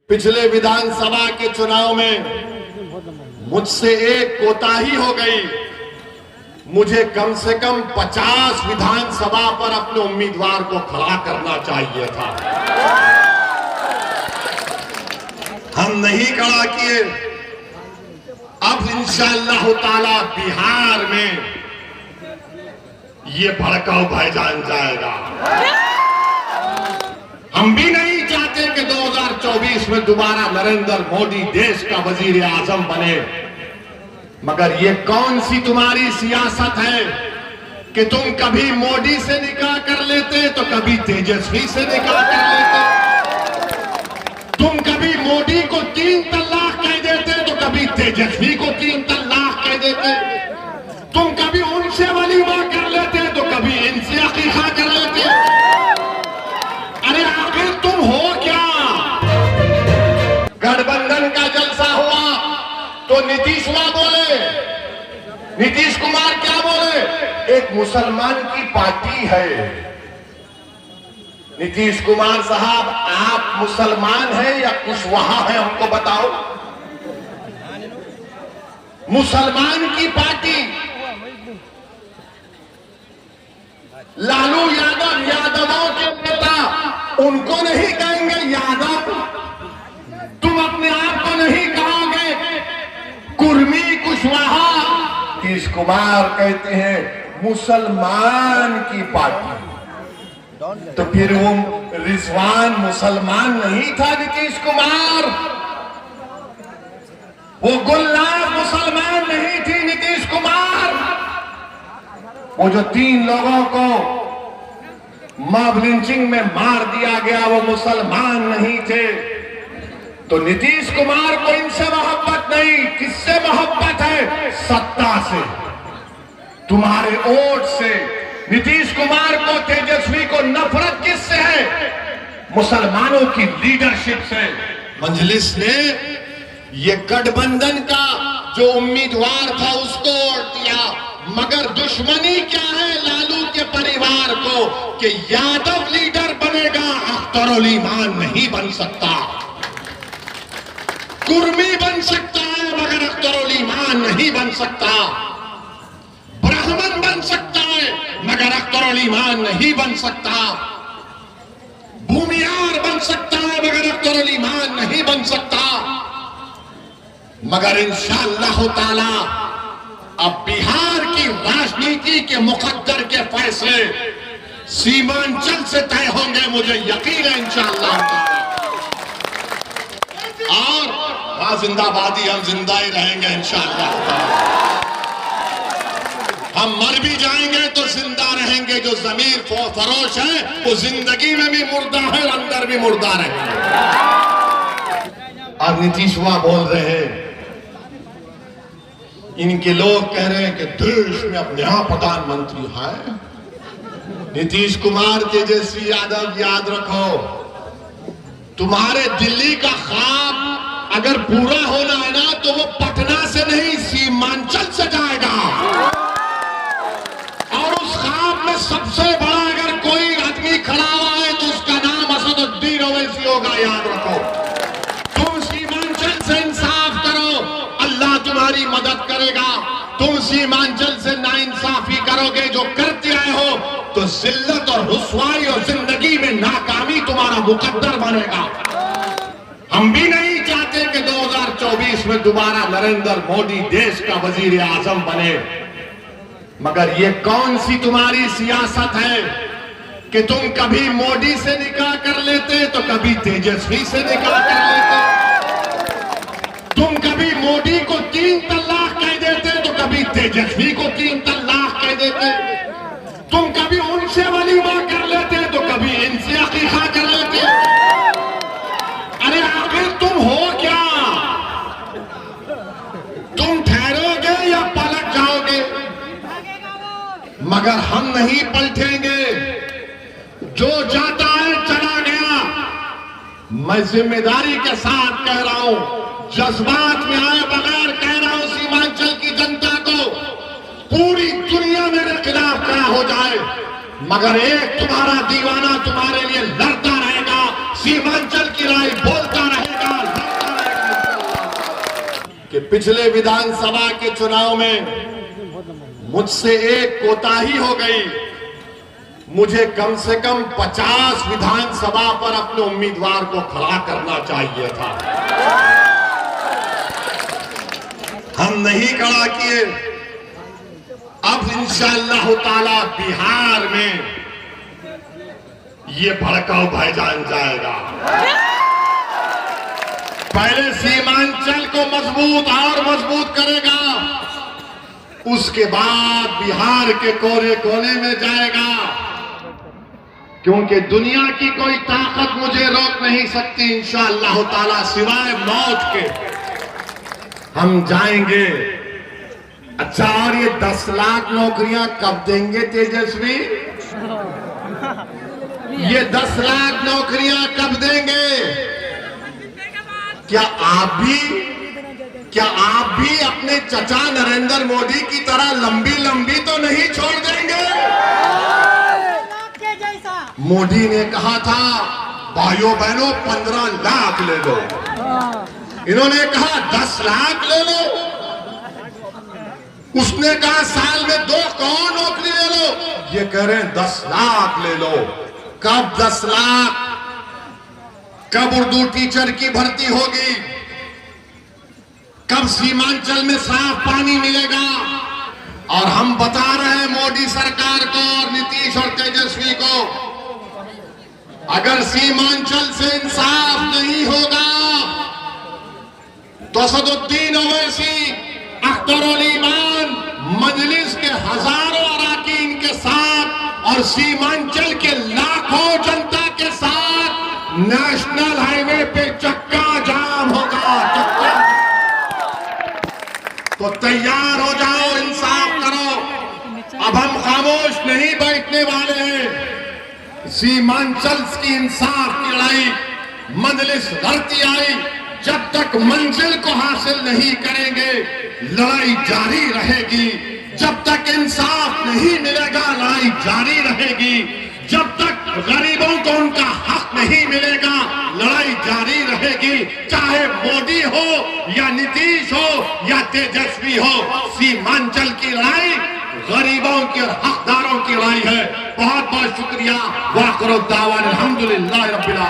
पिछले विधानसभा के चुनाव में मुझसे एक कोताही हो गई। मुझे कम से कम 50 विधानसभा पर अपने उम्मीदवार को खड़ा करना चाहिए था। हम नहीं खड़ा किए। अब इंशाअल्लाह ताला बिहार में ये भड़काऊ भाईजान जाएगा। हम भी नहीं चाहते कि 2024 में दोबारा नरेंद्र मोदी देश का वजीर आजम बने, मगर ये कौन सी तुम्हारी सियासत है कि तुम कभी मोदी से निकाह कर लेते तो कभी तेजस्वी से निकाह कर लेते। तुम कभी मोदी को 3 तलाक कह देते तो कभी तेजस्वी को 3 तलाक कह देते। तुम कभी उनसे वलीमा कर लेते तो कभी इनसे अकीका कर लेते। अरे आखिर तुम हो क्या? गठबंधन का जलसा हुआ तो नीतीश कुमार बोले, नीतीश कुमार क्या बोले? एक मुसलमान की पार्टी है। नीतीश कुमार साहब, आप मुसलमान हैं या कुशवाहा हैं, हमको बताओ। मुसलमान की पार्टी, लालू यादव यादवों के नेता, उनको नहीं कहेंगे यादव। तुम अपने आप को नहीं कहोगे कुर्मी कुशवाहा। नीतीश कुमार कहते हैं मुसलमान की पार्टी। तो फिर वो रिजवान मुसलमान नहीं था नीतीश कुमार? वो गुलनाज मुसलमान नहीं थी नीतीश कुमार? वो जो 3 लोगों को मॉब लिंचिंग में मार दिया गया वो मुसलमान नहीं थे? तो नीतीश कुमार को इनसे मोहब्बत नहीं। किससे मोहब्बत है? सत्ता से, तुम्हारे वोट से। नीतीश कुमार को, तेजस्वी को नफरत किससे है? मुसलमानों की लीडरशिप से। मजलिस ने ये गठबंधन का जो उम्मीदवार था उसको वोट दिया, मगर दुश्मनी क्या है लालू के परिवार को कि यादव लीडर बनेगा, अख्तरुल ईमान नहीं बन सकता। कुर्मी बन सकता है मगर अख्तरुल ईमान नहीं बन सकता। ब्राह्मण बन सकता है मगर अख्तरुल ईमान नहीं बन सकता। भूमियार बन सकता है मगर अख्तरुल ईमान नहीं बन सकता। मगर इंशाअल्लाह ताला अब बिहार की राजनीति के मुकद्दर के फैसले सीमांचल से तय होंगे, मुझे यकीन है इंशाअल्लाह ताला। और जिंदाबादी, हम जिंदा ही रहेंगे इंशाअल्लाह ताला। हम मर भी जाएंगे तो जिंदा रहेंगे। जो जमीर फरोश है वो जिंदगी में भी मुर्दा है, अंदर भी मुर्दा रहेंगे। और नीतीश कुमार बोल रहे हैं, इनके लोग कह रहे हैं कि देश में अब नया प्रधानमंत्री है। नीतीश कुमार, तेजस्वी यादव, याद रखो, तुम्हारे दिल्ली का ख्वाब अगर पूरा होना है ना तो वो पटना से नहीं सीमांचल से जाएगा। और उस ख्वाब में सबसे बड़ा अगर कोई आदमी खड़ा हुआ है तो उसका नाम असदुद्दीन ओवैसी होगा, याद रखो। तुम सीमांचल से इंसाफ करो, अल्लाह तुम्हारी मदद करेगा। तुम सीमांचल से नाइंसाफी करोगे, जो करते आए हो, तो जिल्लत और रुसवाई और जिंदगी में नाकामी तुम्हारा मुकद्दर बनेगा। हम भी नहीं चाहते कि 2024 में दोबारा नरेंद्र मोदी देश का वजीर आजम बने, मगर ये कौन सी तुम्हारी सियासत है कि तुम कभी मोदी से निकाह कर लेते तो कभी तेजस्वी से निकाह कर लेते। तुम कभी मोदी को 3 तलाक कह देते तो कभी तेजस्वी को 3 तलाक कह देते। तुम कभी उनसे वलीमा कर लेते तो कभी इनसे अकीका कर लेते। अरे आखिर तुम हो क्या? तुम ठहरोगे या पलट जाओगे? मगर हम नहीं पलटेंगे। जो जाता है चला गया। मैं जिम्मेदारी के साथ कह रहा हूं, जज्बात में आए बगैर कह रहा हूं, सीमांचल की जनता को, पूरी दुनिया मेरे खिलाफ खड़ा हो जाए मगर एक तुम्हारा दीवाना तुम्हारे लिए लड़ता रहेगा, सीमांचल की राय बोलता रहेगा। कि पिछले विधानसभा के चुनाव में मुझसे एक कोताही हो गई। मुझे कम से कम 50 विधानसभा पर अपने उम्मीदवार को खड़ा करना चाहिए था। हम नहीं खड़ा किए। अब इंशाअल्लाह ताला बिहार में ये भड़काऊ भाईजान जाएगा। पहले सीमांचल को मजबूत और मजबूत करेगा, उसके बाद बिहार के कोने कोने में जाएगा। क्योंकि दुनिया की कोई ताकत मुझे रोक नहीं सकती इंशाअल्लाह ताला, सिवाय मौत के। हम जाएंगे। अच्छा, और ये 10 लाख नौकरियां कब देंगे तेजस्वी? ये 10 लाख नौकरियां कब देंगे? क्या आप भी अपने चचा नरेंद्र मोदी की तरह लंबी लंबी तो नहीं छोड़ देंगे? मोदी ने कहा था भाइयों बहनों 15 लाख ले लो, इन्होंने कहा 10 लाख ले लो। उसने कहा साल में 2 कौन नौकरी ले लो, ये कह रहे हैं 10 लाख ले लो। कब 10 लाख? कब उर्दू टीचर की भर्ती होगी? कब सीमांचल में साफ पानी मिलेगा? और हम बता रहे हैं मोदी सरकार को और नीतीश और तेजस्वी को, अगर सीमांचल से इंसाफ नहीं होगा तो असदुद्दीन ओवैसी, अख्तरुल ईमान, मजलिस के हजारों अराकीन के साथ और सीमांचल के लाखों जनता के साथ नेशनल हाईवे पे चक्का जाम होगा। तो तैयार हो जाओ, इंसाफ करो। अब हम खामोश नहीं बैठने वाले हैं। सीमांचल की इंसाफ की लड़ाई मजलिस लड़ती आई, जब तक मंजिल को हासिल नहीं करेंगे लड़ाई जारी रहेगी। जब तक इंसाफ नहीं मिलेगा लड़ाई जारी रहेगी। जब तक गरीबों को उनका हक नहीं मिलेगा लड़ाई जारी रहेगी। चाहे मोदी हो या नीतीश हो या तेजस्वी हो, सीमांचल की लड़ाई गरीबों के और हकदारों की लड़ाई है। बहुत बहुत शुक्रिया। वाक़िर दावा अल्हम्दुलिल्लाह रब्बिल आलमीन।